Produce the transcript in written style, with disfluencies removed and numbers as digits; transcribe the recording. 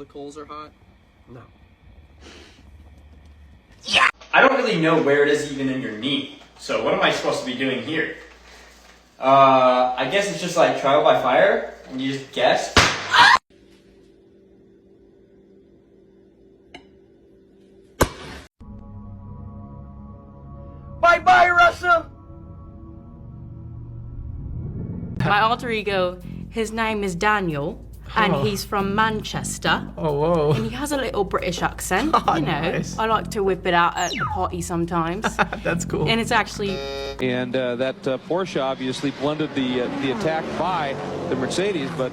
the coals are hot? No. I don't really know where it is even in your knee. So what am I supposed to be doing here? I guess it's just like trial by fire, and you just guess. Bye-bye, Russia! My alter ego, his name is Daniel, and he's from Manchester. Oh, whoa. And he has a little British accent, Oh, you know. nice. I like to whip it out at the party sometimes. That's cool. And it's actually And that Porsche obviously blundered the attack by the Mercedes, but...